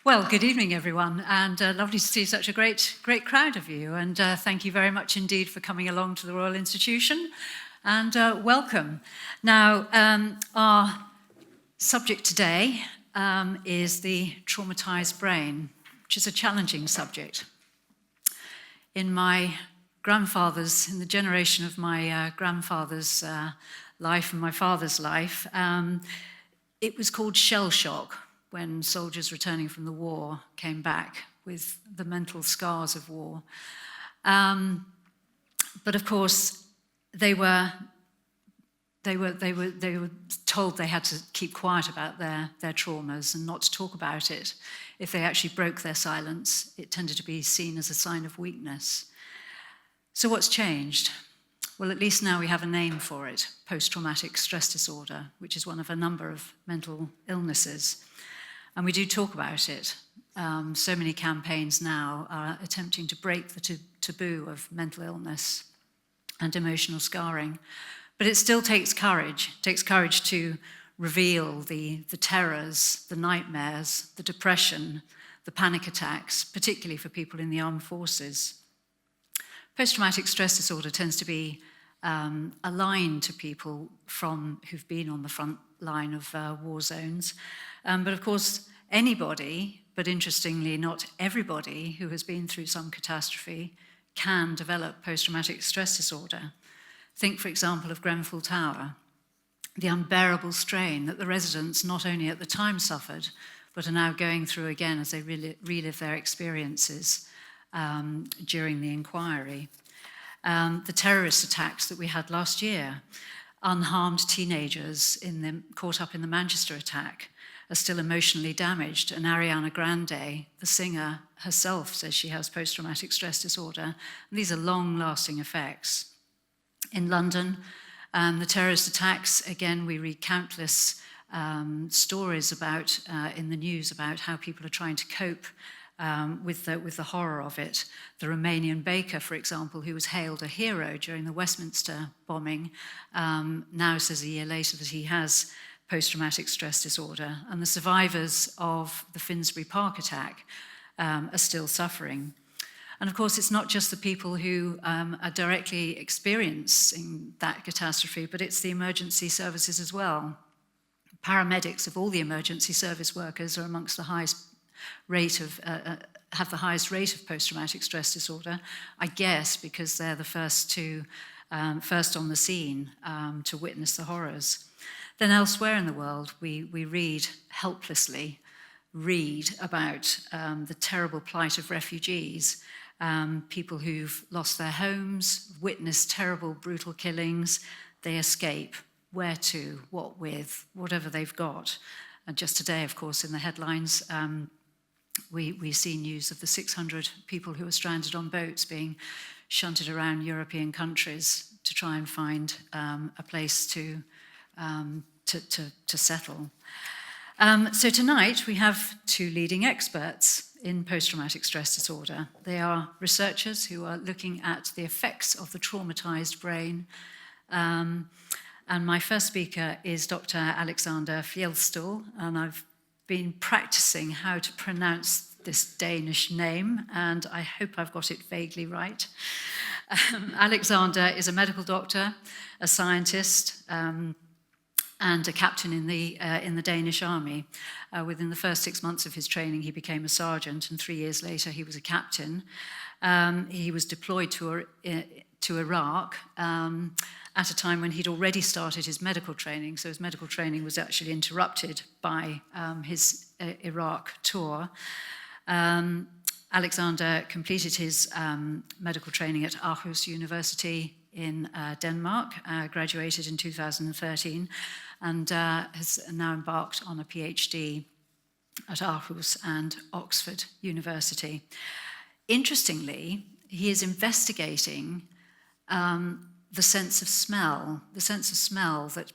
Well, good evening, everyone, and lovely to see such a great crowd of you. And thank you very much indeed for coming along to the Royal Institution, and welcome. Now, our subject today is the traumatized brain, which is a challenging subject. In my grandfather's, in the generation of my grandfather's life and my father's life, it was called shell shock, when soldiers returning from the war came back with the mental scars of war. But of course, they were told they had to keep quiet about their traumas and not to talk about it. If they actually broke their silence, it tended to be seen as a sign of weakness. So what's changed? Well, at least now we have a name for it, post-traumatic stress disorder, which is one of a number of mental illnesses. And we do talk about it. So many campaigns now are attempting to break the taboo of mental illness and emotional scarring. But it still takes courage. It takes courage to reveal the terrors, the nightmares, the depression, the panic attacks, particularly for people in the armed forces. Post-traumatic stress disorder tends to be aligned to people who've been on the front line of war zones. But of course, anybody, but interestingly not everybody, who has been through some catastrophe can develop post-traumatic stress disorder. Think, for example, of Grenfell Tower, the unbearable strain that the residents not only at the time suffered, but are now going through again as they relive their experiences during the inquiry. The terrorist attacks that we had last year, unharmed teenagers caught up in the Manchester attack, are still emotionally damaged, and Ariana Grande, the singer herself, says she has post-traumatic stress disorder. And these are long-lasting effects. In London, the terrorist attacks, again, we read countless stories about in the news about how people are trying to cope with the horror of it. The Romanian baker, for example, who was hailed a hero during the Westminster bombing, now says a year later that he has post-traumatic stress disorder, and the survivors of the Finsbury Park attack are still suffering. And of course, it's not just the people who are directly experiencing that catastrophe, but it's the emergency services as well. Paramedics of all the emergency service workers are amongst the highest rate of, have the highest rate of post-traumatic stress disorder, I guess because they're the first on the scene to witness the horrors. Then elsewhere in the world, we helplessly read about the terrible plight of refugees, people who've lost their homes, witnessed terrible, brutal killings. They escape. Where to? What with? Whatever they've got. And just today, of course, in the headlines, we see news of the 600 people who are stranded on boats being shunted around European countries to try and find a place to settle. So tonight we have two leading experts in post-traumatic stress disorder. They are researchers who are looking at the effects of the traumatized brain. And my first speaker is Dr. Alexander Fjaeldstad, and I've been practicing how to pronounce this Danish name, and I hope I've got it vaguely right. Alexander is a medical doctor, a scientist, and a captain in the Danish army. Within the first 6 months of his training, he became a sergeant, and 3 years later, he was a captain. He was deployed to Iraq at a time when he'd already started his medical training, so his medical training was actually interrupted by his Iraq tour. Alexander completed his medical training at Aarhus University in Denmark, graduated in 2013, and has now embarked on a PhD at Aarhus and Oxford University. Interestingly, he is investigating the sense of smell that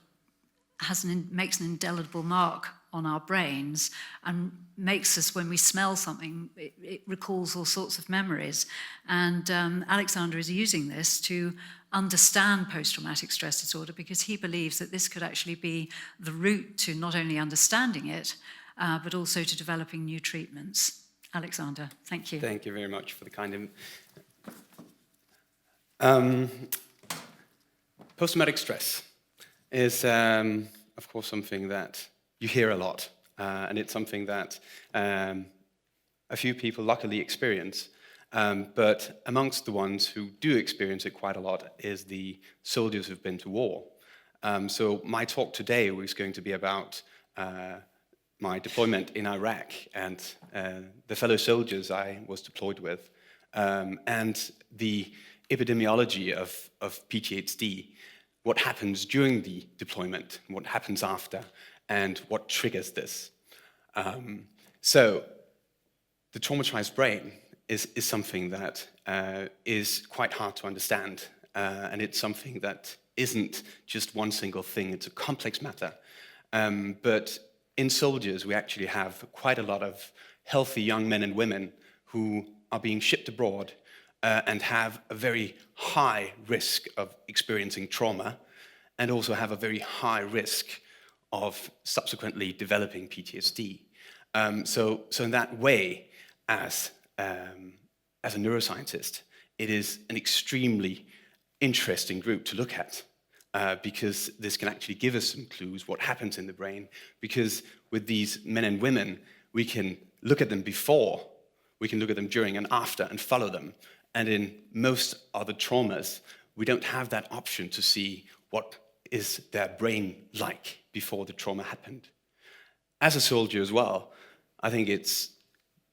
makes an indelible mark on our brains and makes us, when we smell something, it recalls all sorts of memories. And Alexander is using this to understand post-traumatic stress disorder, because he believes that this could actually be the route to not only understanding it, but also to developing new treatments. Alexander, thank you. Thank you very much for the kind post-traumatic stress is, of course, something that you hear a lot, and it's something that a few people luckily experience. But amongst the ones who do experience it quite a lot is the soldiers who've been to war. So my talk today was going to be about my deployment in Iraq and the fellow soldiers I was deployed with, and the epidemiology of PTSD, what happens during the deployment, what happens after, and what triggers this. So the traumatized brain is something that is quite hard to understand, and it's something that isn't just one single thing, it's a complex matter. But in soldiers, we actually have quite a lot of healthy young men and women who are being shipped abroad and have a very high risk of experiencing trauma, and also have a very high risk of subsequently developing PTSD. So in that way, as a neuroscientist, it is an extremely interesting group to look at, because this can actually give us some clues what happens in the brain, because with these men and women, we can look at them before, we can look at them during and after and follow them. And in most other traumas, we don't have that option to see what is their brain like before the trauma happened. As a soldier as well, I think it's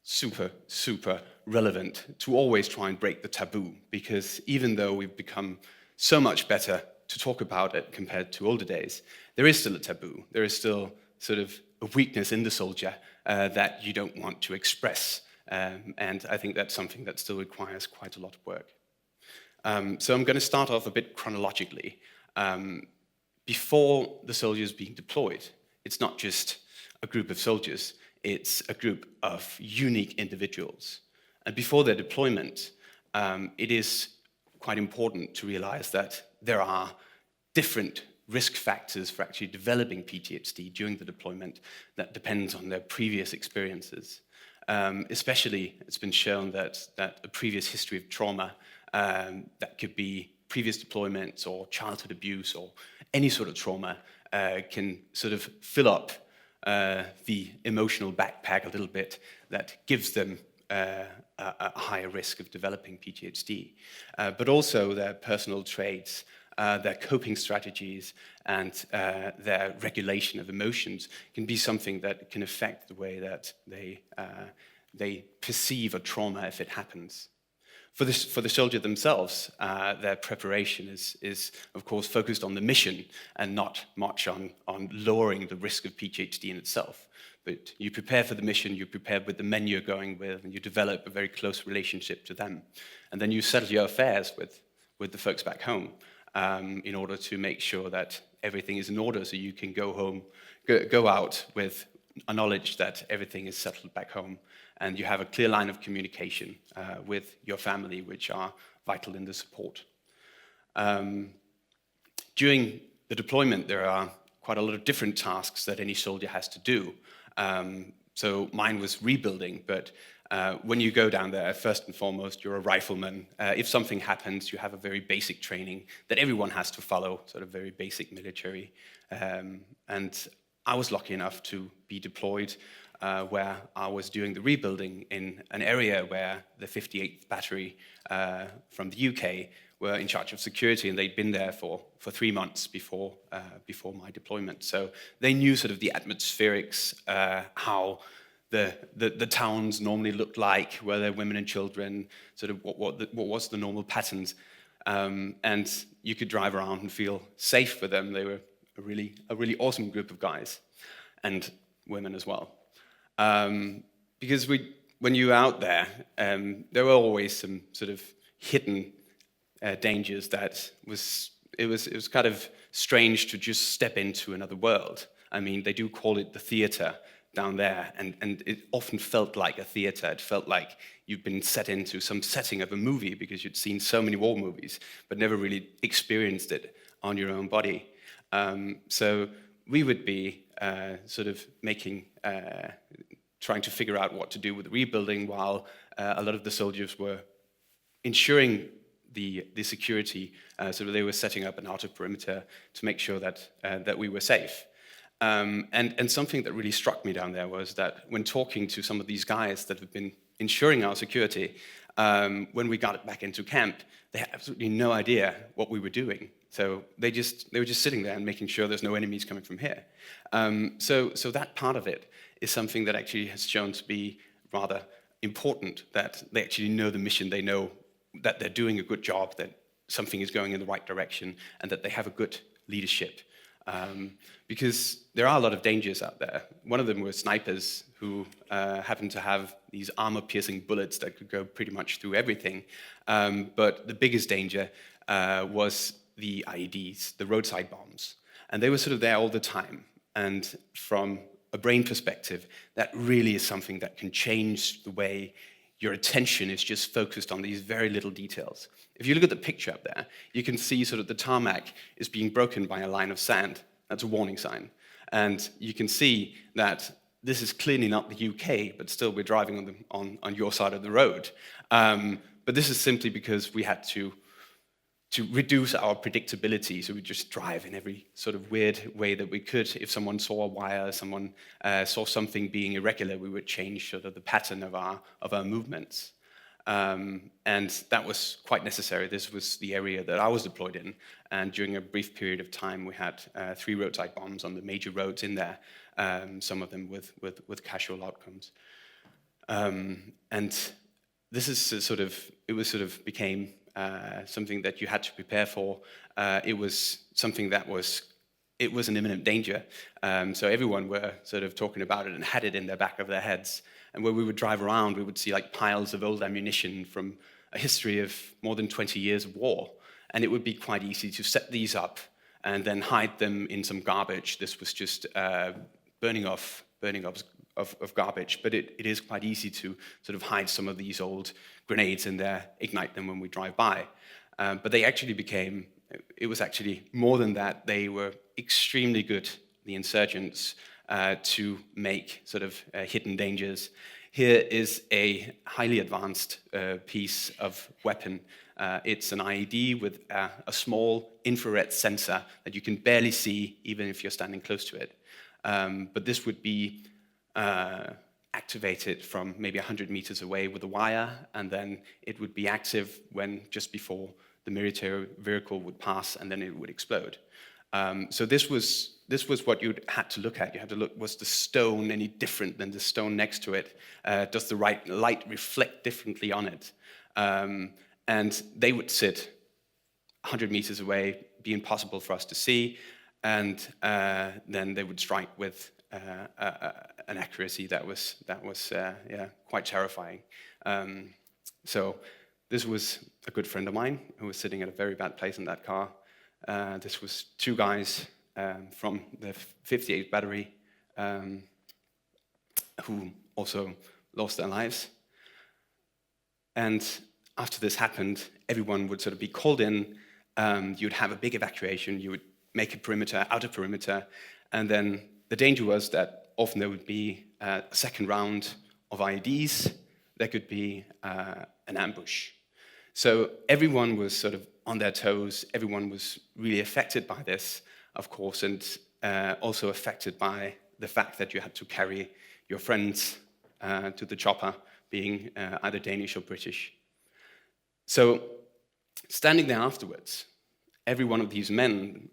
super, super relevant to always try and break the taboo, because even though we've become so much better to talk about it compared to older days, there is still a taboo. There is still sort of a weakness in the soldier that you don't want to express. And I think that's something that still requires quite a lot of work. So I'm going to start off a bit chronologically. Before the soldiers being deployed, it's not just a group of soldiers, it's a group of unique individuals. And before their deployment, it is quite important to realize that there are different risk factors for actually developing PTSD during the deployment that depends on their previous experiences. Especially, it's been shown that a previous history of trauma, that could be previous deployments or childhood abuse or any sort of trauma, can sort of fill up the emotional backpack a little bit that gives them a higher risk of developing PTSD. But also their personal traits, their coping strategies, and their regulation of emotions can be something that can affect the way that they perceive a trauma if it happens. For the soldier themselves, their preparation is of course focused on the mission and not much on lowering the risk of PTSD in itself. But you prepare for the mission, you prepare with the men you're going with, and you develop a very close relationship to them. And then you settle your affairs with the folks back home in order to make sure that everything is in order, so you can go out with a knowledge that everything is settled back home, and you have a clear line of communication with your family, which are vital in the support. During the deployment, there are quite a lot of different tasks that any soldier has to do. So mine was rebuilding, but when you go down there, first and foremost, you're a rifleman. If something happens, you have a very basic training that everyone has to follow, sort of very basic military. And I was lucky enough to be deployed where I was doing the rebuilding in an area where the 58th Battery from the UK were in charge of security, and they'd been there for 3 months before my deployment. So they knew sort of the atmospherics, how the towns normally looked like, were there women and children, sort of what was the normal patterns, and you could drive around and feel safe with them. They were a really awesome group of guys and women as well. Because when you were out there, there were always some sort of hidden dangers that it was kind of strange to just step into another world. I mean, they do call it the theater down there, and it often felt like a theater. It felt like you'd been set into some setting of a movie because you'd seen so many war movies, but never really experienced it on your own body. So we would be sort of trying to figure out what to do with the rebuilding, while a lot of the soldiers were ensuring the security, so they were setting up an outer perimeter to make sure that we were safe. And something that really struck me down there was that when talking to some of these guys that have been ensuring our security, when we got back into camp, they had absolutely no idea what we were doing. So they were just sitting there and making sure there's no enemies coming from here. So that part of it is something that actually has shown to be rather important, that they actually know the mission, they know that they're doing a good job, that something is going in the right direction, and that they have a good leadership. Because there are a lot of dangers out there. One of them were snipers who happened to have these armor-piercing bullets that could go pretty much through everything. But the biggest danger was the IEDs, the roadside bombs. And they were sort of there all the time. And from a brain perspective, that really is something that can change the way your attention is just focused on these very little details. If you look at the picture up there, you can see sort of the tarmac is being broken by a line of sand. That's a warning sign. And you can see that this is clearly not the UK, but still we're driving on your side of the road. But this is simply because we had to reduce our predictability, so we just drive in every sort of weird way that we could. If someone saw a wire, someone saw something being irregular, we would change sort of the pattern of our movements. And that was quite necessary. This was the area that I was deployed in, and during a brief period of time, we had 3 roadside bombs on the major roads in there, some of them with casual outcomes. And this is became something that you had to prepare for. It was something that was an imminent danger. So everyone were sort of talking about it and had it in the back of their heads. And when we would drive around, we would see like piles of old ammunition from a history of more than 20 years of war. And it would be quite easy to set these up and then hide them in some garbage. This was just burning off garbage, but it is quite easy to sort of hide some of these old grenades in there, ignite them when we drive by. But they actually it was actually more than that. They were extremely good, the insurgents, to make sort of hidden dangers. Here is a highly advanced piece of weapon. It's an IED with a small infrared sensor that you can barely see even if you're standing close to it. But this would be activated from maybe 100 meters away with a wire, and then it would be active when just before the military vehicle would pass, and then it would explode. So this was what you had to look at. You had to look, was the stone any different than the stone next to it? Does the right light reflect differently on it? And they would sit 100 meters away, be impossible for us to see, and then they would strike with an accuracy that was quite terrifying. So this was a good friend of mine who was sitting at a very bad place in that car. This was 2 guys from the 58th Battery who also lost their lives. And after this happened, everyone would sort of be called in. You'd have a big evacuation. You would make a perimeter, outer perimeter, and then the danger was that often there would be a second round of IEDs. There could be an ambush. So everyone was sort of on their toes. Everyone was really affected by this, of course, and also affected by the fact that you had to carry your friends to the chopper, being either Danish or British. So standing there afterwards, every one of these men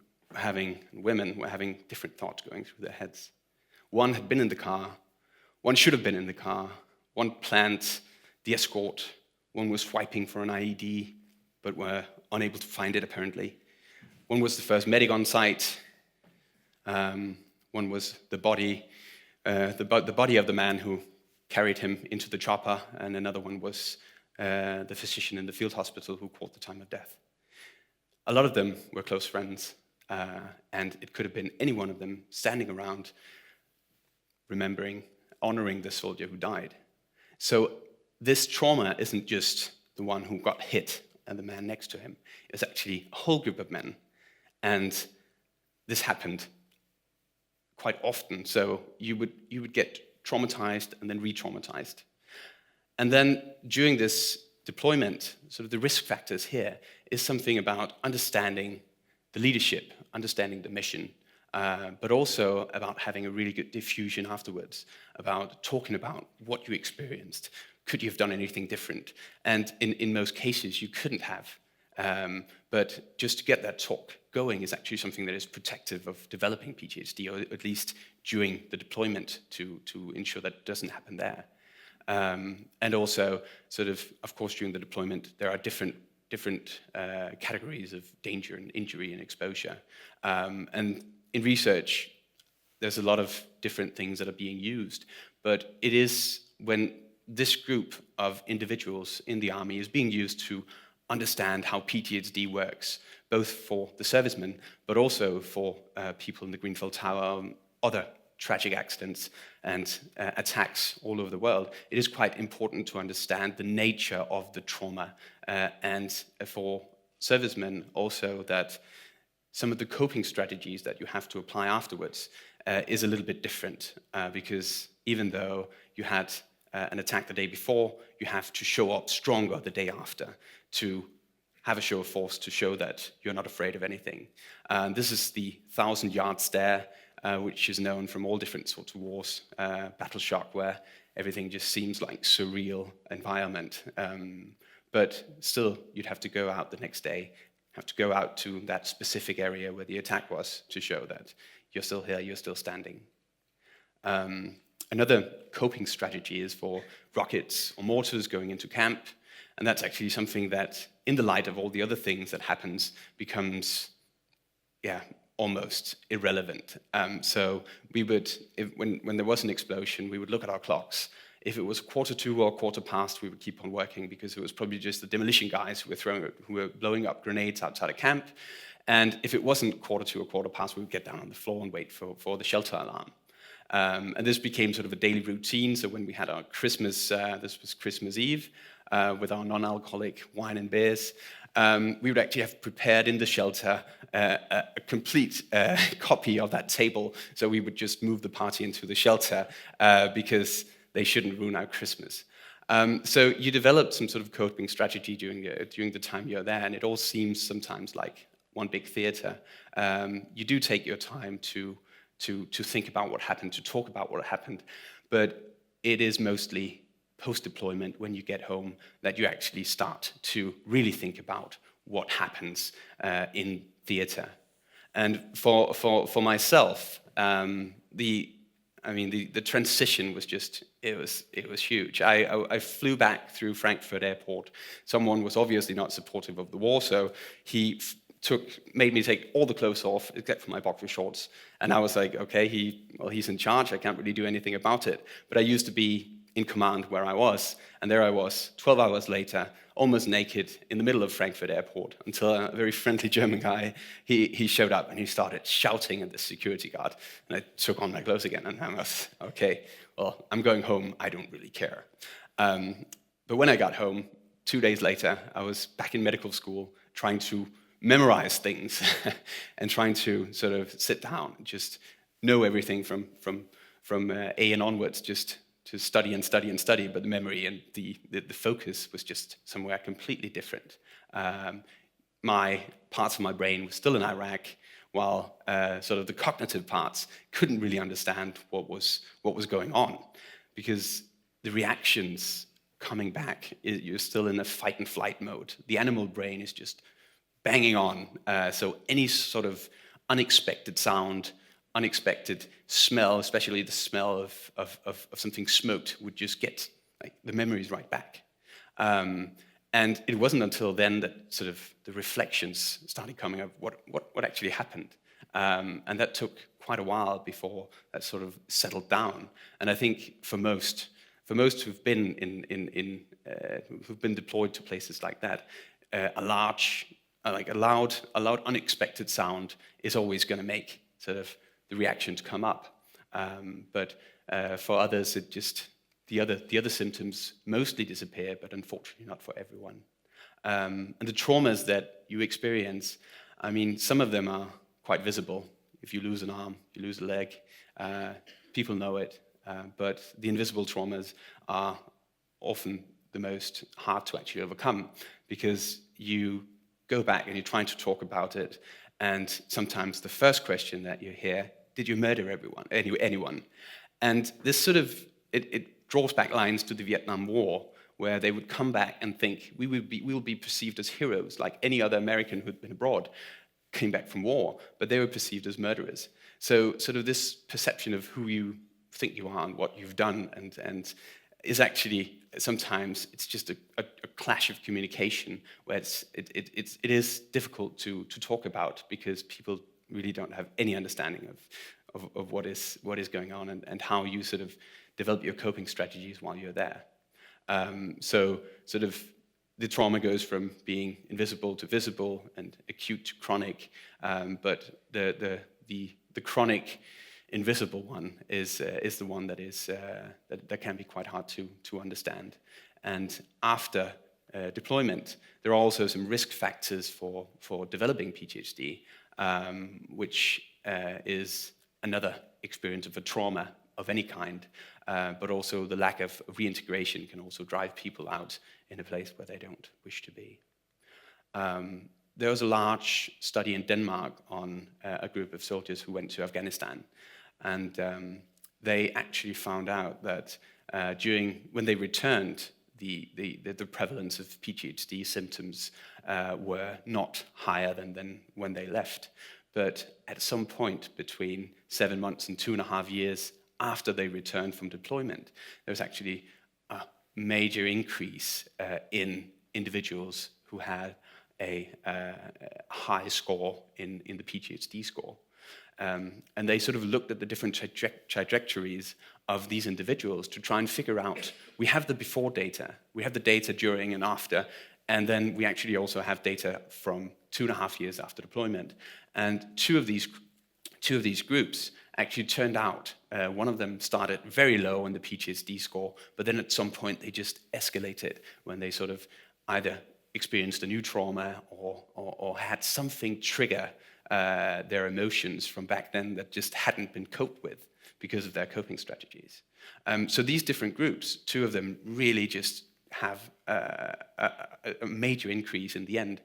women were having different thoughts going through their heads. One had been in the car, one should have been in the car, one planned the escort, one was swiping for an IED, but were unable to find it apparently. One was the first medic on site, one was the body of the man who carried him into the chopper, and another one was the physician in the field hospital who called the time of death. A lot of them were close friends. and it could have been any one of them standing around, remembering, honoring the soldier who died. So this trauma isn't just the one who got hit and the man next to him. It's actually a whole group of men. And this happened quite often. So you would get traumatized and then re-traumatized. And then during this deployment, sort of the risk factors here is something about understanding the leadership, understanding the mission, but also about having a really good diffusion afterwards, about talking about what you experienced. Could you have done anything different? And in most cases, you couldn't have. But just to get that talk going is actually something that is protective of developing PTSD, or at least during the deployment to ensure that it doesn't happen there. And also, of course, during the deployment, there are different categories of danger and injury and exposure. And in research, there's a lot of different things that are being used, but it is when this group of individuals in the army is being used to understand how PTSD works, both for the servicemen, but also for people in the Grenfell Tower, other tragic accidents and attacks all over the world. It is quite important to understand the nature of the trauma, and for servicemen also that some of the coping strategies that you have to apply afterwards is a little bit different, because even though you had an attack the day before, you have to show up stronger the day after to have a show of force to show that you're not afraid of anything. This is the 1,000-yard stare, which is known from all different sorts of wars, battle shock, where everything just seems like surreal environment. But still, you'd have to go out the next day, have to go out to that specific area where the attack was to show that you're still here, you're still standing. Another coping strategy is for rockets or mortars going into camp, and that's actually something that, in the light of all the other things that happens, becomes, almost irrelevant. So we would, when there was an explosion, we would look at our clocks. If it was 1:45 or 1:15, we would keep on working because it was probably just the demolition guys who were blowing up grenades outside a camp. And if it wasn't 1:45 or 1:15, we would get down on the floor and wait for the shelter alarm. And this became sort of a daily routine. So when we had our Christmas, this was Christmas Eve, with our non-alcoholic wine and beers, we would actually have prepared in the shelter a complete copy of that table. So we would just move the party into the shelter because they shouldn't ruin our Christmas. So you develop some sort of coping strategy during the time you're there, and it all seems sometimes like one big theater. You do take your time to think about what happened, to talk about what happened, but it is mostly post-deployment, when you get home, that you actually start to really think about what happens in theater. And for myself, the transition was just, it was huge. I flew back through Frankfurt Airport. Someone was obviously not supportive of the war, so he made me take all the clothes off except for my boxer shorts. And I was like, okay, he's in charge, I can't really do anything about it. But I used to be in command where I was, and there I was, 12 hours later, almost naked in the middle of Frankfurt Airport, until a very friendly German guy, he showed up and he started shouting at the security guard, and I took on my clothes again, and I was, okay, well, I'm going home, I don't really care. But when I got home, 2 days later, I was back in medical school, trying to memorize things, and trying to sort of sit down and just know everything from A and onwards, just to study and study and study, but the memory and the focus was just somewhere completely different. My parts of my brain were still in Iraq, while sort of the cognitive parts couldn't really understand what was going on, because the reactions coming back, you're still in a fight and flight mode. The animal brain is just banging on, so any sort of unexpected sound, unexpected smell, especially the smell of something smoked, would just get the memories right back. And it wasn't until then that sort of the reflections started coming up, what actually happened. And that took quite a while before that sort of settled down. And I think for most who've been who've been deployed to places like that, a large like a loud unexpected sound is always going to make sort of the reaction to come up. But for others, it just the other symptoms mostly disappear, but unfortunately not for everyone. And the traumas that you experience, I mean, some of them are quite visible. If you lose an arm, you lose a leg, people know it. But the invisible traumas are often the most hard to actually overcome, because you go back and you're trying to talk about it, and sometimes the first question that you hear, did you murder anyone? And this sort of, it draws back lines to the Vietnam War, where they would come back and think, we will be perceived as heroes, like any other American who'd been abroad, came back from war, but they were perceived as murderers. So sort of this perception of who you think you are and what you've done, and is actually, sometimes it's just a clash of communication, where it is difficult to talk about, because people really don't have any understanding of what is going on, and how you sort of develop your coping strategies while you're there. So sort of the trauma goes from being invisible to visible, and acute to chronic, but the chronic invisible one is the one that is that can be quite hard to understand. And after deployment, there are also some risk factors for developing PTSD, which is another experience of a trauma of any kind, but also the lack of reintegration can also drive people out in a place where they don't wish to be. There was a large study in Denmark on a group of soldiers who went to Afghanistan, and they actually found out that when they returned, the prevalence of PTSD symptoms were not higher than when they left. But at some point between 7 months and 2.5 years after they returned from deployment, there was actually a major increase in individuals who had a high score in the PTSD score. And they sort of looked at the different trajectories of these individuals to try and figure out, we have the before data, we have the data during and after, and then we actually also have data from 2.5 years after deployment. And two of these groups actually turned out, one of them started very low on the PTSD score, but then at some point they just escalated when they sort of either experienced a new trauma or had something trigger their emotions from back then that just hadn't been coped with because of their coping strategies. So these different groups, two of them really just have a major increase in the end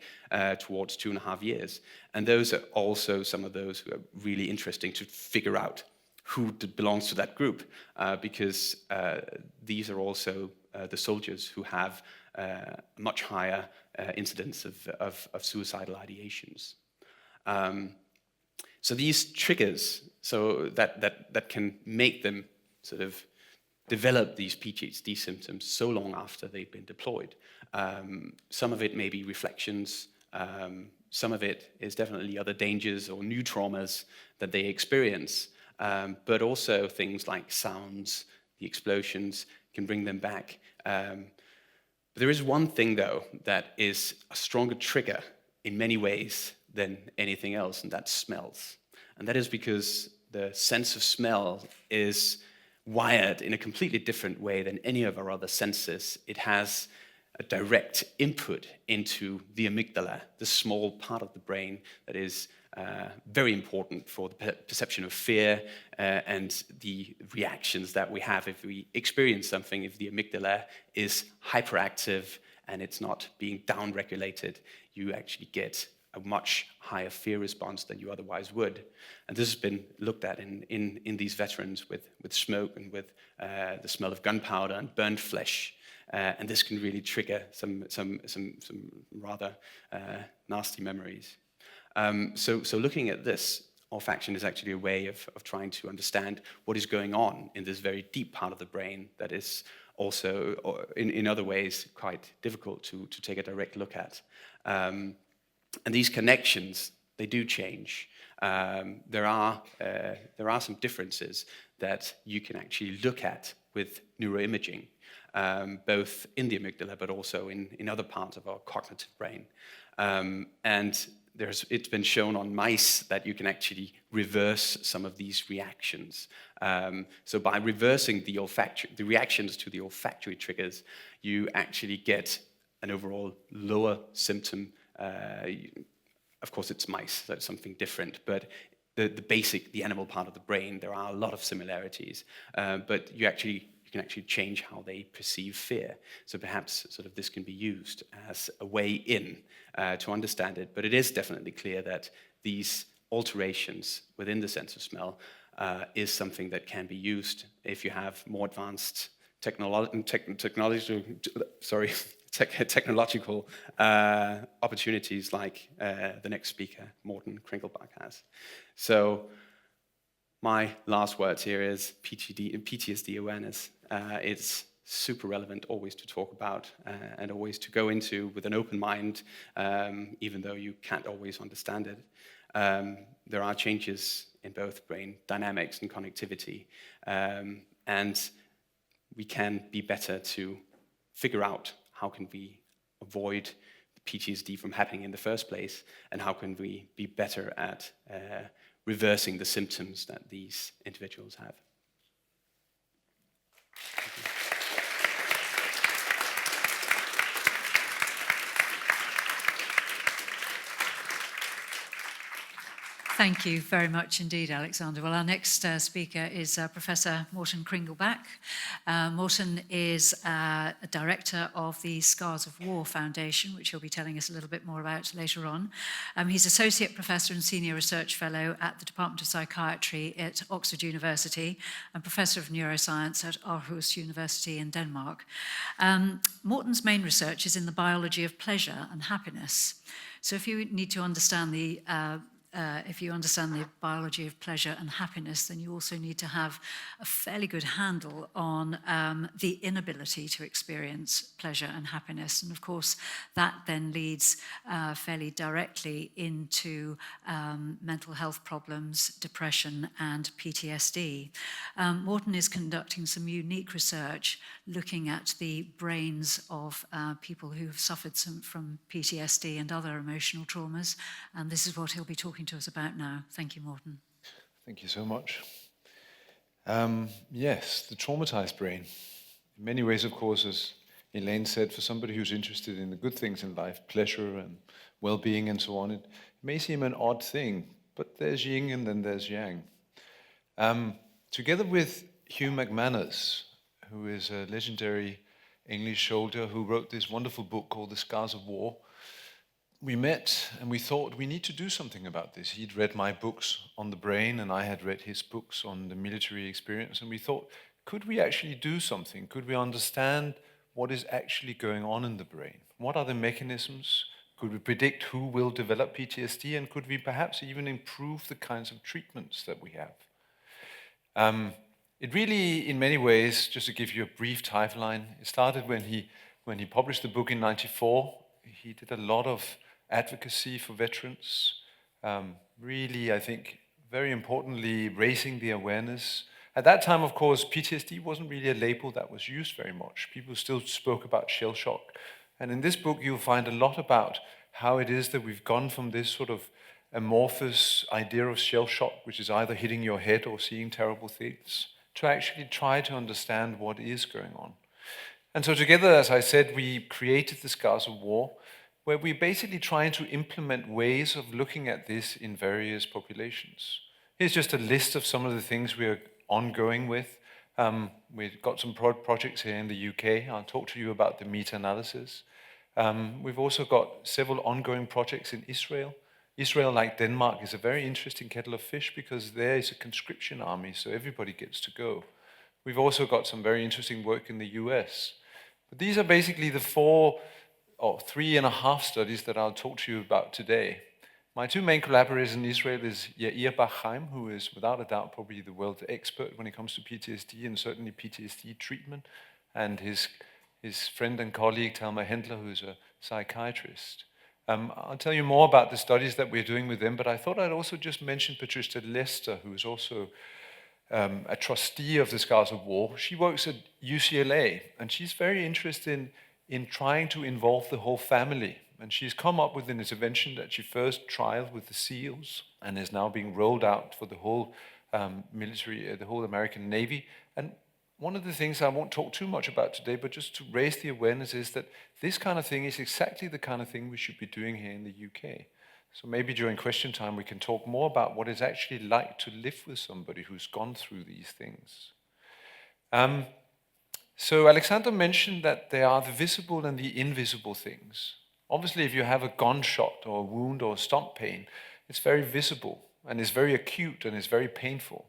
towards 2.5 years. And those are also some of those who are really interesting to figure out who belongs to that group, because these are also the soldiers who have much higher incidence of suicidal ideations. So these triggers, so that can make them sort of develop these PTSD symptoms so long after they've been deployed. Some of it may be reflections, some of it is definitely other dangers or new traumas that they experience, but also things like sounds, the explosions can bring them back. But there is one thing though that is a stronger trigger in many ways than anything else, and that's smells. And that is because the sense of smell is wired in a completely different way than any of our other senses. It has a direct input into the amygdala, the small part of the brain that is very important for the perception of fear and the reactions that we have if we experience something. If the amygdala is hyperactive and it's not being down-regulated, you actually get a much higher fear response than you otherwise would. And this has been looked at in these veterans with smoke and with the smell of gunpowder and burnt flesh. And this can really trigger some rather nasty memories. So looking at this, olfaction is actually a way of trying to understand what is going on in this very deep part of the brain that is also, in other ways, quite difficult to take a direct look at. And these connections, they do change. There are some differences that you can actually look at with neuroimaging, both in the amygdala but also in other parts of our cognitive brain. And it's been shown on mice that you can actually reverse some of these reactions. So by reversing the reactions to the olfactory triggers, you actually get an overall lower symptom. Of course, it's mice, so it's something different, but the animal part of the brain, there are a lot of similarities, but you can actually change how they perceive fear. So perhaps sort of this can be used as a way in to understand it, but it is definitely clear that these alterations within the sense of smell is something that can be used if you have more advanced technological opportunities like the next speaker, Morten Kringelbach, has. So my last words here is PTSD awareness. It's super relevant always to talk about and always to go into with an open mind, even though you can't always understand it. There are changes in both brain dynamics and connectivity, and we can be better to figure out how can we avoid the PTSD from happening in the first place, and how can we be better at reversing the symptoms that these individuals have. Thank you very much indeed, Alexander. Well, our next speaker is Professor Morten Kringelbach. Morten is a director of the Scars of War Foundation, which he'll be telling us a little bit more about later on. He's Associate Professor and Senior Research Fellow at the Department of Psychiatry at Oxford University and Professor of Neuroscience at Aarhus University in Denmark. Morten's main research is in the biology of pleasure and happiness. So if you need to understand the biology of pleasure and happiness, then you also need to have a fairly good handle on the inability to experience pleasure and happiness. And of course, that then leads fairly directly into mental health problems, depression, and PTSD. Morten is conducting some unique research looking at the brains of people who have suffered from PTSD and other emotional traumas. And this is what he'll be talking to us about now. Thank you, Morten. Thank you so much. Yes, the traumatized brain. In many ways, of course, as Elaine said, for somebody who's interested in the good things in life, pleasure and well-being and so on, it may seem an odd thing, but there's yin and then there's yang. Together with Hugh McManus, who is a legendary English soldier who wrote this wonderful book called The Scars of War, we met and we thought we need to do something about this. He'd read my books on the brain and I had read his books on the military experience, and we thought, could we actually do something? Could we understand what is actually going on in the brain? What are the mechanisms? Could we predict who will develop PTSD, and could we perhaps even improve the kinds of treatments that we have? It really, in many ways, just to give you a brief timeline, it started when he published the book in '94. He did a lot of advocacy for veterans, really, I think, very importantly, raising the awareness. At that time, of course, PTSD wasn't really a label that was used very much. People still spoke about shell shock. And in this book, you'll find a lot about how it is that we've gone from this sort of amorphous idea of shell shock, which is either hitting your head or seeing terrible things, to actually try to understand what is going on. And so together, as I said, we created the Scars of War, where we're basically trying to implement ways of looking at this in various populations. Here's just a list of some of the things we're ongoing with. We've got some projects here in the UK. I'll talk to you about the meta-analysis. We've also got several ongoing projects in Israel. Israel, like Denmark, is a very interesting kettle of fish because there is a conscription army, so everybody gets to go. We've also got some very interesting work in the US. But these are basically the 3.5 studies that I'll talk to you about today. My two main collaborators in Israel is Yair Bach-Chaim, who is without a doubt probably the world expert when it comes to PTSD and certainly PTSD treatment, and his friend and colleague Thelma Hendler, who's a psychiatrist. I'll tell you more about the studies that we're doing with them, but I thought I'd also just mention Patricia Lester, who is also a trustee of the Scars of War. She works at UCLA, and she's very interested in trying to involve the whole family And she's come up with an intervention that she first trialed with the SEALs and is now being rolled out for the whole military, the whole American Navy. And one of the things I won't talk too much about today, but just to raise the awareness, is that this kind of thing is exactly the kind of thing we should be doing here in the UK. So maybe during question time we can talk more about what it's actually like to live with somebody who's gone through these things. So Alexander mentioned that there are the visible and the invisible things. Obviously, if you have a gunshot or a wound or a stump pain, it's very visible and it's very acute and it's very painful.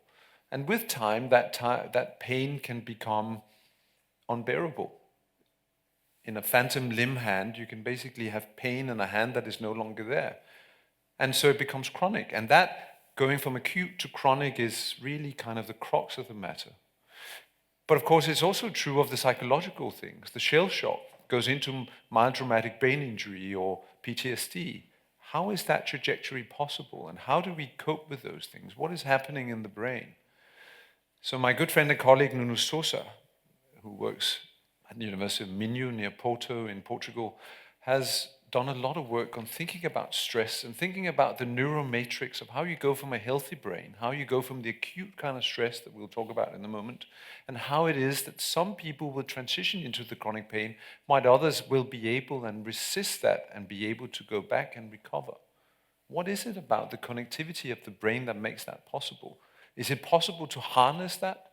And with time, that pain can become unbearable. In a phantom limb hand, you can basically have pain in a hand that is no longer there. And so it becomes chronic. And that, going from acute to chronic, is really kind of the crux of the matter. But of course, it's also true of the psychological things. The shell shock goes into mild traumatic brain injury or PTSD. How is that trajectory possible? And how do we cope with those things? What is happening in the brain? So my good friend and colleague Nuno Sousa, who works at the University of Minho near Porto in Portugal, has done a lot of work on thinking about stress and thinking about the neuromatrix of how you go from a healthy brain, how you go from the acute kind of stress that we'll talk about in a moment, and how it is that some people will transition into the chronic pain, while others will be able and resist that and be able to go back and recover. What is it about the connectivity of the brain that makes that possible? Is it possible to harness that?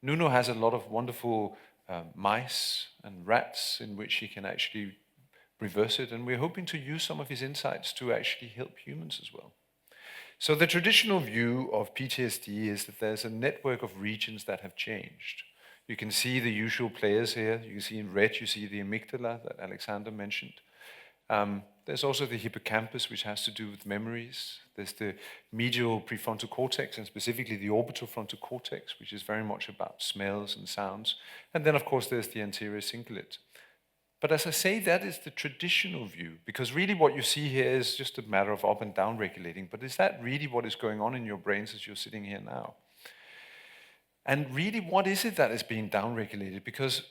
Nuno has a lot of wonderful mice and rats in which he can actually reverse it, and we're hoping to use some of his insights to actually help humans as well. So the traditional view of PTSD is that there's a network of regions that have changed. You can see the usual players here. You can see in red, you see the amygdala that Alexander mentioned. There's also the hippocampus, which has to do with memories. There's the medial prefrontal cortex, and specifically the orbital frontal cortex, which is very much about smells and sounds. And then, of course, there's the anterior cingulate. But as I say, that is the traditional view, because really what you see here is just a matter of up and down regulating. But is that really what is going on in your brains as you're sitting here now? And really, what is it that is being down regulated? Because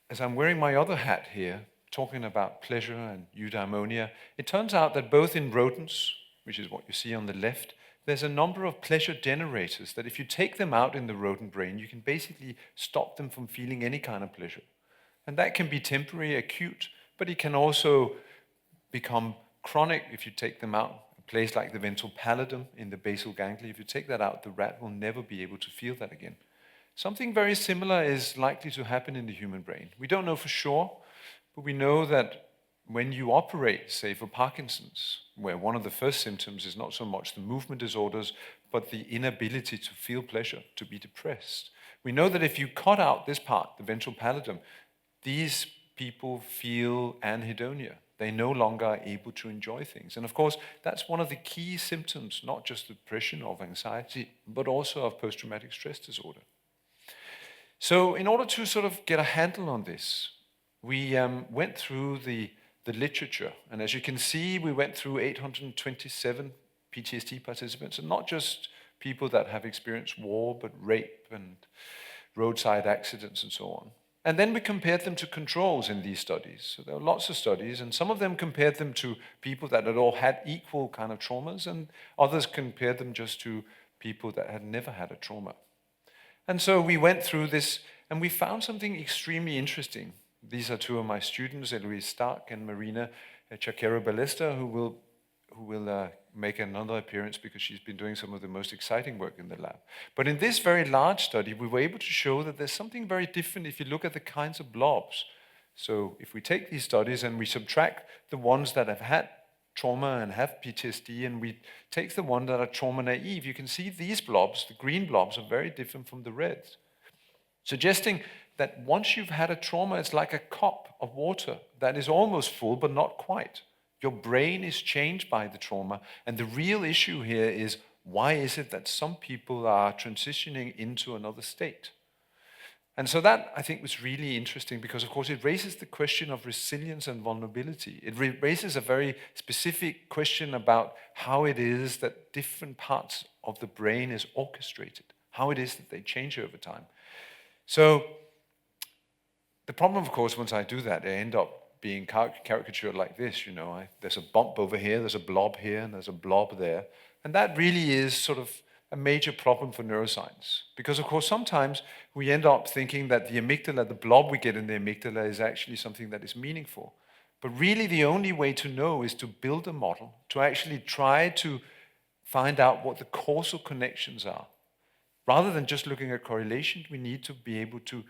as I'm wearing my other hat here, talking about pleasure and eudaimonia, it turns out that both in rodents, which is what you see on the left, there's a number of pleasure generators that if you take them out in the rodent brain, you can basically stop them from feeling any kind of pleasure. And that can be temporary, acute, but it can also become chronic if you take them out. A place like the ventral pallidum in the basal ganglia, if you take that out, the rat will never be able to feel that again. Something very similar is likely to happen in the human brain. We don't know for sure, but we know that when you operate, say for Parkinson's, where one of the first symptoms is not so much the movement disorders, but the inability to feel pleasure, to be depressed. We know that if you cut out this part, the ventral pallidum, these people feel anhedonia. They no longer are able to enjoy things. And of course, that's one of the key symptoms, not just depression or anxiety, but also of post-traumatic stress disorder. So in order to sort of get a handle on this, we went through the literature. And as you can see, we went through 827 PTSD participants, and not just people that have experienced war, but rape and roadside accidents and so on. And then we compared them to controls in these studies. So there were lots of studies, and some of them compared them to people that had all had equal kind of traumas, and others compared them just to people that had never had a trauma. And so we went through this, and we found something extremely interesting. These are two of my students, Eloise Stark and Marina Chakera-Ballesta, who will make another appearance because she's been doing some of the most exciting work in the lab. But in this very large study, we were able to show that there's something very different if you look at the kinds of blobs. So if we take these studies and we subtract the ones that have had trauma and have PTSD, and we take the ones that are trauma naive, you can see these blobs, the green blobs, are very different from the reds, suggesting that once you've had a trauma, it's like a cup of water that is almost full, but not quite. Your brain is changed by the trauma, and the real issue here is, why is it that some people are transitioning into another state? And so that, I think, was really interesting because, of course, it raises the question of resilience and vulnerability. It raises a very specific question about how it is that different parts of the brain is orchestrated, how it is that they change over time. So the problem, of course, once I do that, I end up being caricatured like this, you know. There's a bump over here, there's a blob here, and there's a blob there. And that really is sort of a major problem for neuroscience. Because, of course, sometimes we end up thinking that the amygdala, the blob we get in the amygdala, is actually something that is meaningful. But really, the only way to know is to build a model, to actually try to find out what the causal connections are. Rather than just looking at correlation, we need to be able to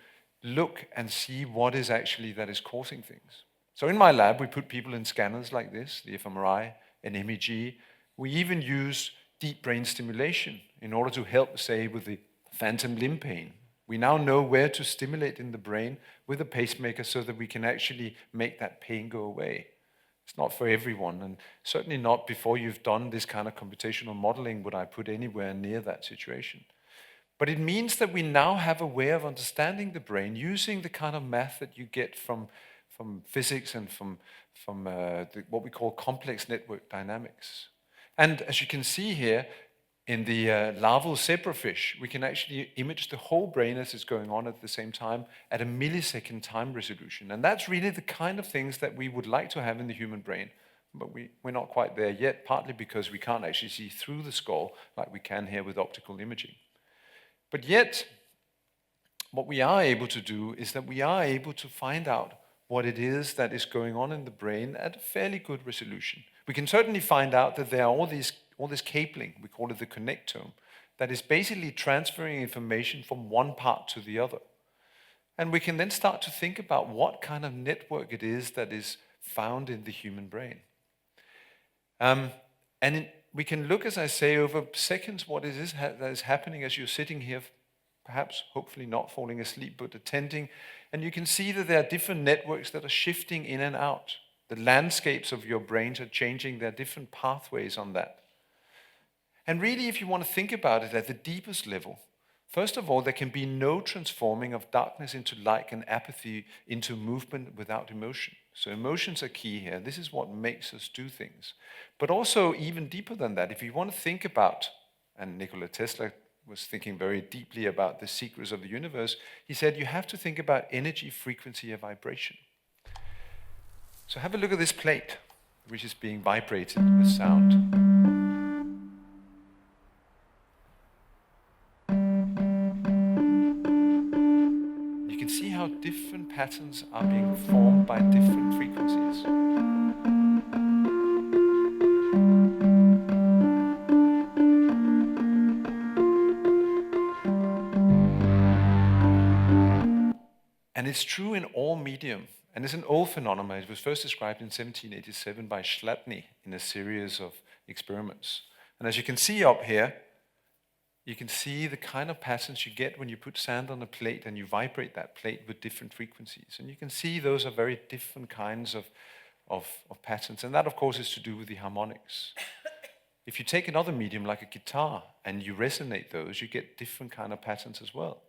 look and see what is actually that is causing things. So in my lab, we put people in scanners like this, the fMRI, an MEG. We even use deep brain stimulation in order to help, say, with the phantom limb pain. We now know where to stimulate in the brain with a pacemaker so that we can actually make that pain go away. It's not for everyone, and certainly not before you've done this kind of computational modeling would I put anywhere near that situation. But it means that we now have a way of understanding the brain using the kind of math that you get from physics and from what we call complex network dynamics. And as you can see here, in the larval zebrafish, we can actually image the whole brain as it's going on at the same time at a millisecond time resolution. And that's really the kind of things that we would like to have in the human brain. But we're not quite there yet, partly because we can't actually see through the skull like we can here with optical imaging. But yet, what we are able to do is that we are able to find out what it is that is going on in the brain at a fairly good resolution. We can certainly find out that there are all this cabling, we call it the connectome, that is basically transferring information from one part to the other. And we can then start to think about what kind of network it is that is found in the human brain. We can look, as I say, over seconds what it is that is happening as you're sitting here, perhaps, hopefully not falling asleep, but attending. And you can see that there are different networks that are shifting in and out. The landscapes of your brains are changing. There are different pathways on that. And really, if you want to think about it at the deepest level, first of all, there can be no transforming of darkness into light and apathy into movement without emotion. So emotions are key here. This is what makes us do things. But also, even deeper than that, if you want to think about, and Nikola Tesla was thinking very deeply about the secrets of the universe, he said you have to think about energy, frequency, and vibration. So have a look at this plate, which is being vibrated with sound. You can see how different patterns are being formed by different frequencies. And it's true in all medium. And it's an old phenomenon. It was first described in 1787 by Chladni in a series of experiments. And as you can see up here, you can see the kind of patterns you get when you put sand on a plate and you vibrate that plate with different frequencies. And you can see those are very different kinds of patterns. And that, of course, is to do with the harmonics. If you take another medium like a guitar and you resonate those, you get different kind of patterns as well.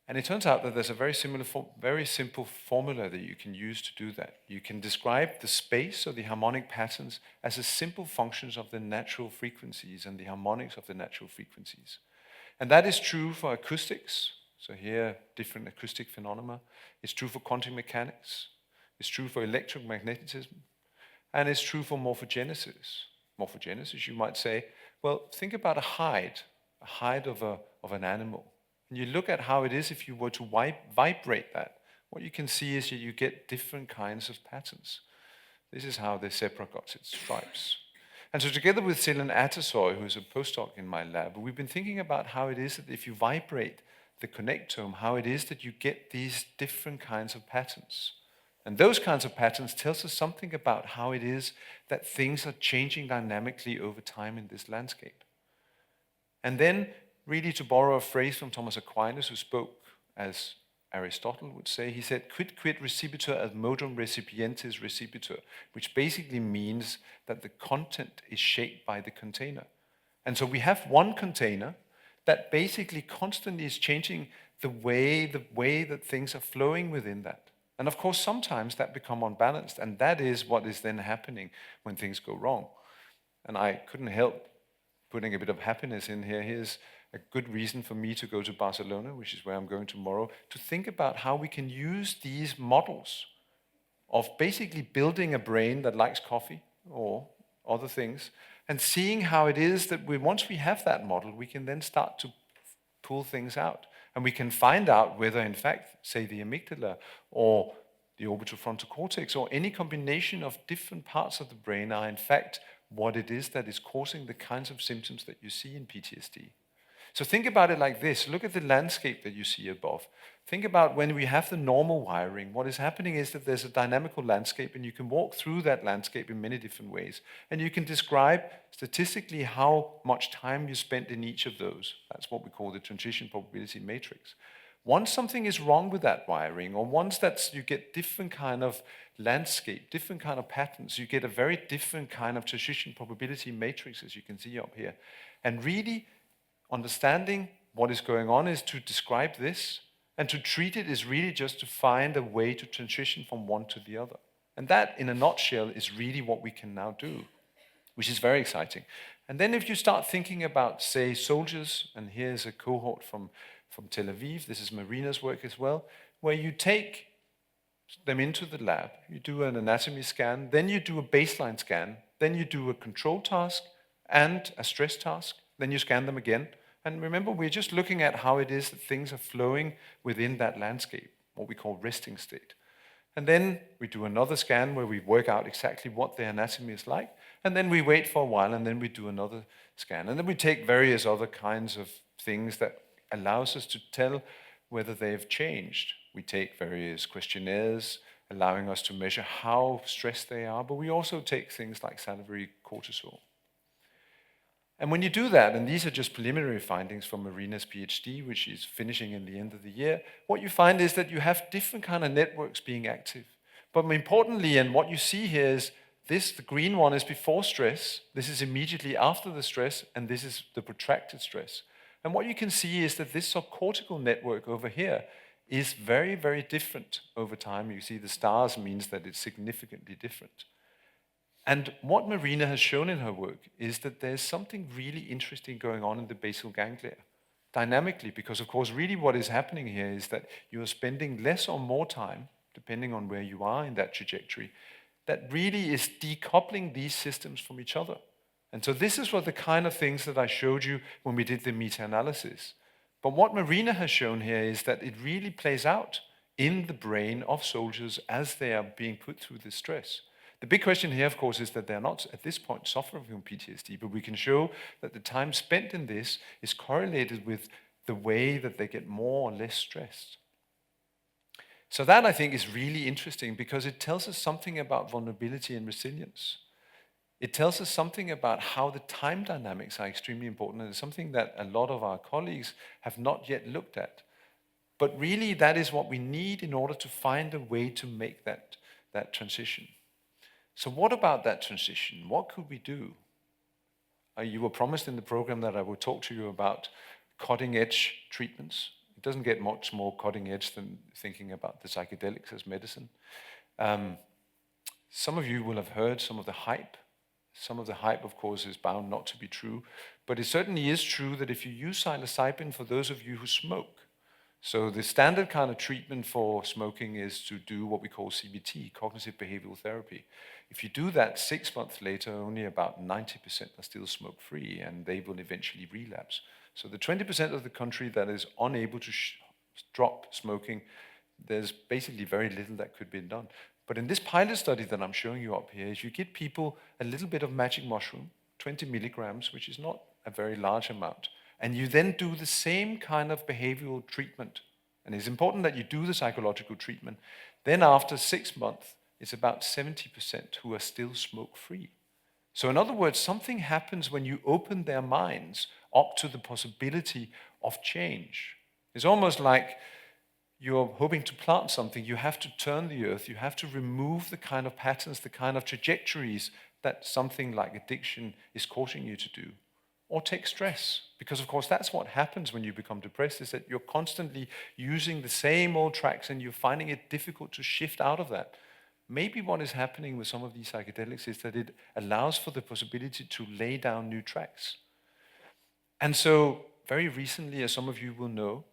And it turns out that there's a very simple formula that you can use to do that. You can describe the space or the harmonic patterns as a simple functions of the natural frequencies and the harmonics of the natural frequencies. And that is true for acoustics. So here, different acoustic phenomena. It's true for quantum mechanics. It's true for electromagnetism. And it's true for morphogenesis. Morphogenesis, you might say, well, think about a hide of an animal. And you look at how it is if you were to vibrate that. What you can see is that you get different kinds of patterns. This is how the zebra got its stripes. And so together with Celan Atasoy, who's a postdoc in my lab, we've been thinking about how it is that if you vibrate the connectome, how it is that you get these different kinds of patterns. And those kinds of patterns tells us something about how it is that things are changing dynamically over time in this landscape. And then, really, to borrow a phrase from Thomas Aquinas, who spoke as Aristotle would say, he said, quid recipitur ad modum recipientis recipitur, which basically means that the content is shaped by the container. And so we have one container that basically constantly is changing the way that things are flowing within that. And of course, sometimes that becomes unbalanced, and that is what is then happening when things go wrong. And I couldn't help putting a bit of happiness in here. Here's a good reason for me to go to Barcelona, which is where I'm going tomorrow, to think about how we can use these models of basically building a brain that likes coffee or other things, and seeing how it is that once we have that model, we can then start to pull things out. And we can find out whether, in fact, say the amygdala or the orbitofrontal cortex or any combination of different parts of the brain are, in fact, what it is that is causing the kinds of symptoms that you see in PTSD. So think about it like this. Look at the landscape that you see above. Think about when we have the normal wiring, what is happening is that there's a dynamical landscape, and you can walk through that landscape in many different ways. And you can describe statistically how much time you spent in each of those. That's what we call the transition probability matrix. Once something is wrong with that wiring, or once you get different kind of landscape, different kind of patterns, you get a very different kind of transition probability matrix, as you can see up here. And really, understanding what is going on is to describe this, and to treat it is really just to find a way to transition from one to the other. And that, in a nutshell, is really what we can now do, which is very exciting. And then if you start thinking about, say, soldiers, and here's a cohort from Tel Aviv, this is Marina's work as well, where you take them into the lab, you do an anatomy scan, then you do a baseline scan, then you do a control task and a stress task, then you scan them again. And remember, we're just looking at how it is that things are flowing within that landscape, what we call resting state. And then we do another scan where we work out exactly what the anatomy is like, and then we wait for a while, and then we do another scan. And then we take various other kinds of things that allows us to tell whether they've changed. We take various questionnaires, allowing us to measure how stressed they are, but we also take things like salivary cortisol. And when you do that, and these are just preliminary findings from Marina's PhD, which is finishing in the end of the year, what you find is that you have different kind of networks being active. But more importantly, and what you see here is this, the green one is before stress, this is immediately after the stress, and this is the protracted stress. And what you can see is that this subcortical network over here is very, very different over time. You see the stars means that it's significantly different. And what Marina has shown in her work is that there's something really interesting going on in the basal ganglia, dynamically, because of course really what is happening here is that you are spending less or more time, depending on where you are in that trajectory, that really is decoupling these systems from each other. And so this is what the kind of things that I showed you when we did the meta-analysis. But what Marina has shown here is that it really plays out in the brain of soldiers as they are being put through this stress. The big question here, of course, is that they're not at this point suffering from PTSD, but we can show that the time spent in this is correlated with the way that they get more or less stressed. So that, I think, is really interesting because it tells us something about vulnerability and resilience. It tells us something about how the time dynamics are extremely important, and it's something that a lot of our colleagues have not yet looked at. But really, that is what we need in order to find a way to make that transition. So what about that transition? What could we do? You were promised in the program that I would talk to you about cutting-edge treatments. It doesn't get much more cutting-edge than thinking about the psychedelics as medicine. Some of you will have heard some of the hype. Some of the hype, of course, is bound not to be true. But it certainly is true that if you use psilocybin, for those of you who smoke, so the standard kind of treatment for smoking is to do what we call CBT, cognitive behavioral therapy. If you do that 6 months later, only about 90% are still smoke-free, and they will eventually relapse. So the 20% of the country that is unable to drop smoking, there's basically very little that could be done. But in this pilot study that I'm showing you up here, is you give people a little bit of magic mushroom, 20 milligrams, which is not a very large amount, and you then do the same kind of behavioral treatment. And it's important that you do the psychological treatment. Then after 6 months, it's about 70% who are still smoke-free. So in other words, something happens when you open their minds up to the possibility of change. It's almost like you're hoping to plant something. You have to turn the earth. You have to remove the kind of patterns, the kind of trajectories that something like addiction is causing you to do. Or take stress, because of course that's what happens when you become depressed, is that you're constantly using the same old tracks and you're finding it difficult to shift out of that. Maybe what is happening with some of these psychedelics is that it allows for the possibility to lay down new tracks. And so very recently, as some of you will know,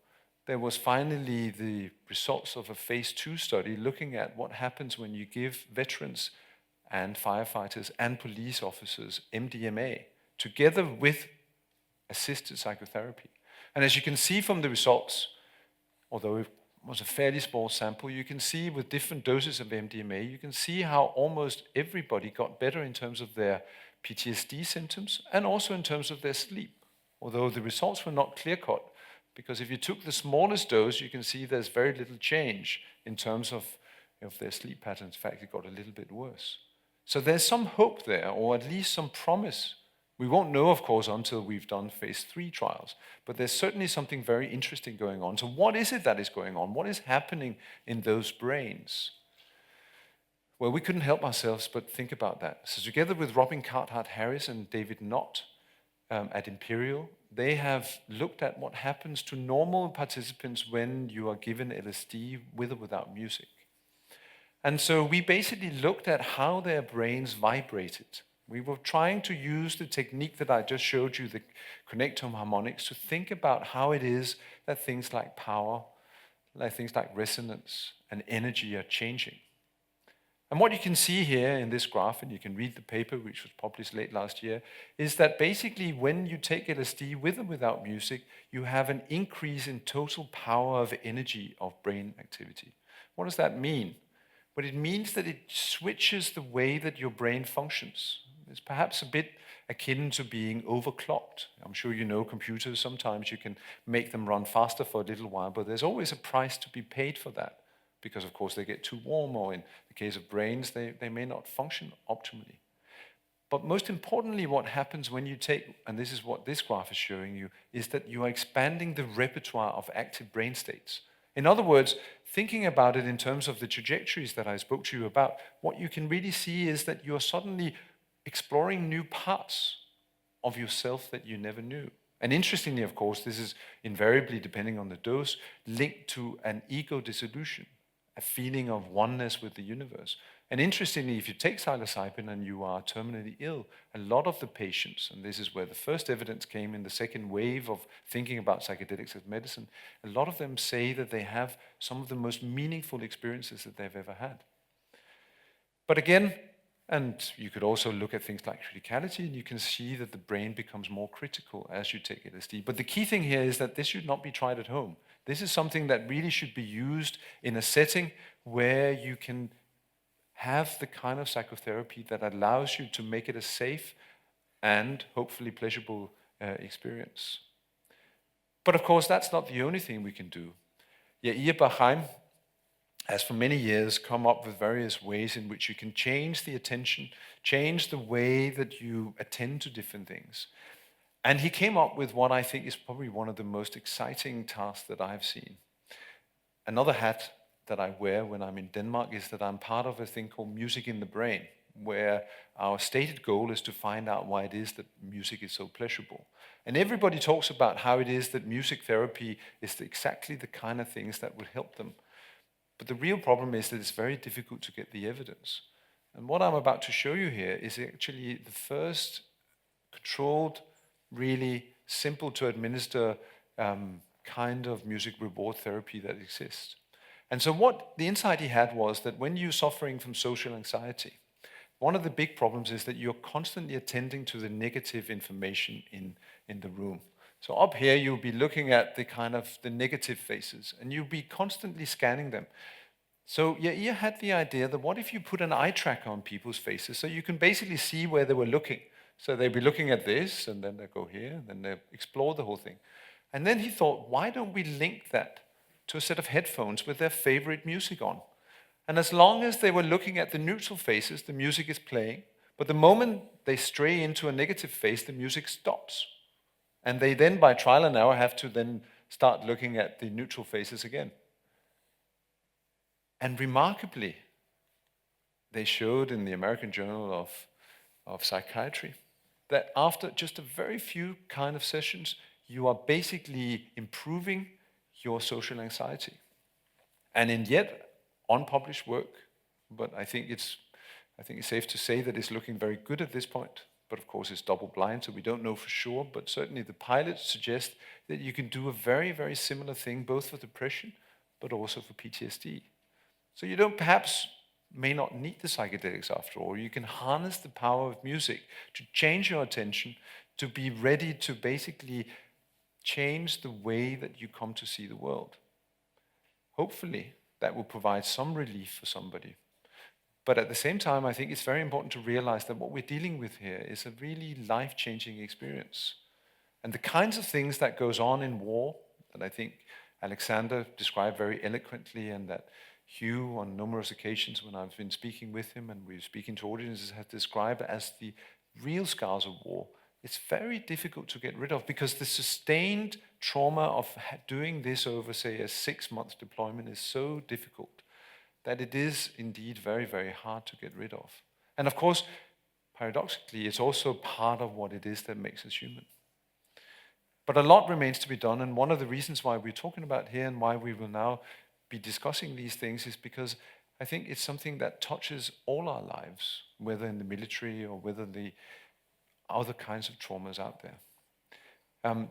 there was finally the results of a phase 2 study looking at what happens when you give veterans and firefighters and police officers MDMA together with assisted psychotherapy. And as you can see from the results, although it was a fairly small sample, you can see with different doses of MDMA, you can see how almost everybody got better in terms of their PTSD symptoms and also in terms of their sleep, although the results were not clear-cut, because if you took the smallest dose, you can see there's very little change in terms of their sleep patterns. In fact, it got a little bit worse. So there's some hope there, or at least some promise. We won't know, of course, until we've done phase 3 trials, but there's certainly something very interesting going on. So what is it that is going on? What is happening in those brains? Well, we couldn't help ourselves but think about that. So together with Robin Carhart-Harris and David Knott at Imperial, they have looked at what happens to normal participants when you are given LSD with or without music. And so we basically looked at how their brains vibrated. We were trying to use the technique that I just showed you, the Connectome harmonics, to think about how it is that things like power, like things like resonance and energy are changing. And what you can see here in this graph, and you can read the paper which was published late last year, is that basically when you take LSD with or without music, you have an increase in total power of energy of brain activity. What does that mean? Well, it means that it switches the way that your brain functions. It's perhaps a bit akin to being overclocked. I'm sure you know computers, sometimes you can make them run faster for a little while, but there's always a price to be paid for that, because of course they get too warm, or in the case of brains, they may not function optimally. But most importantly, what happens when you take, and this is what this graph is showing you, is that you are expanding the repertoire of active brain states. In other words, thinking about it in terms of the trajectories that I spoke to you about, what you can really see is that you are suddenly exploring new parts of yourself that you never knew. And interestingly, of course, this is invariably, depending on the dose, linked to an ego dissolution, a feeling of oneness with the universe. And interestingly, if you take psilocybin and you are terminally ill, a lot of the patients, and this is where the first evidence came in the second wave of thinking about psychedelics as medicine, a lot of them say that they have some of the most meaningful experiences that they've ever had. But again, and you could also look at things like criticality, and you can see that the brain becomes more critical as you take LSD. But the key thing here is that this should not be tried at home. This is something that really should be used in a setting where you can have the kind of psychotherapy that allows you to make it a safe and hopefully pleasurable experience. But of course, that's not the only thing we can do. Yair Bar-Chaim has for many years come up with various ways in which you can change the attention, change the way that you attend to different things. And he came up with what I think is probably one of the most exciting tasks that I've seen. Another hat that I wear when I'm in Denmark is that I'm part of a thing called Music in the Brain, where our stated goal is to find out why it is that music is so pleasurable. And everybody talks about how it is that music therapy is exactly the kind of things that will help them. But the real problem is that it's very difficult to get the evidence. And what I'm about to show you here is actually the first controlled, really simple to administer kind of music reward therapy that exists. And so what the insight he had was that when you're suffering from social anxiety, one of the big problems is that you're constantly attending to the negative information in the room. So up here, you'll be looking at the kind of the negative faces, and you'll be constantly scanning them. So Yair had the idea that what if you put an eye tracker on people's faces so you can basically see where they were looking. So they'd be looking at this, and then they go here, and then they explore the whole thing. And then he thought, why don't we link that to a set of headphones with their favorite music on? And as long as they were looking at the neutral faces, the music is playing. But the moment they stray into a negative face, the music stops. And they then, by trial and error, have to then start looking at the neutral faces again. And remarkably, they showed in the American Journal of Psychiatry that after just a very few kind of sessions, you are basically improving your social anxiety. And in yet unpublished work, but I think it's safe to say that it's looking very good at this point. but of course it's double-blind, so we don't know for sure, but certainly the pilots suggest that you can do a very, very similar thing, both for depression, but also for PTSD. So you don't may not need the psychedelics after all. You can harness the power of music to change your attention, to be ready to basically change the way that you come to see the world. Hopefully, that will provide some relief for somebody. But at the same time, I think it's very important to realize that what we're dealing with here is a really life-changing experience. And the kinds of things that goes on in war, that I think Alexander described very eloquently, and that Hugh, on numerous occasions when I've been speaking with him and we're speaking to audiences, has described as the real scars of war, it's very difficult to get rid of, because the sustained trauma of doing this over, say, a 6-month deployment is so difficult that it is indeed very, very hard to get rid of. And of course, paradoxically, it's also part of what it is that makes us human. But a lot remains to be done, and one of the reasons why we're talking about here and why we will now be discussing these things is because I think it's something that touches all our lives, whether in the military or whether the other kinds of traumas out there.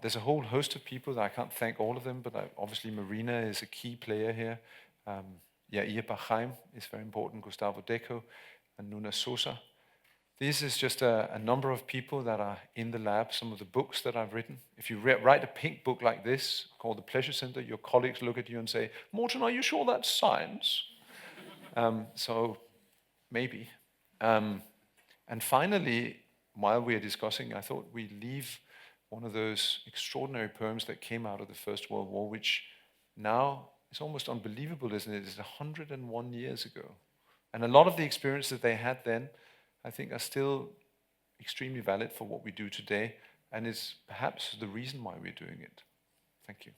There's a whole host of people that I can't thank all of them, but obviously Marina is a key player here. Yair Bachaim is very important, Gustavo Deco, and Nuna Sosa. This is just a number of people that are in the lab, some of the books that I've written. If you write a pink book like this, called The Pleasure Center, your colleagues look at you and say, Morten, are you sure that's science? So maybe. And finally, while we are discussing, I thought we'd leave one of those extraordinary poems that came out of the First World War, which now is almost unbelievable, isn't it? It's 101 years ago. And a lot of the experiences that they had then, I think, are still extremely valid for what we do today, and is perhaps the reason why we're doing it. Thank you.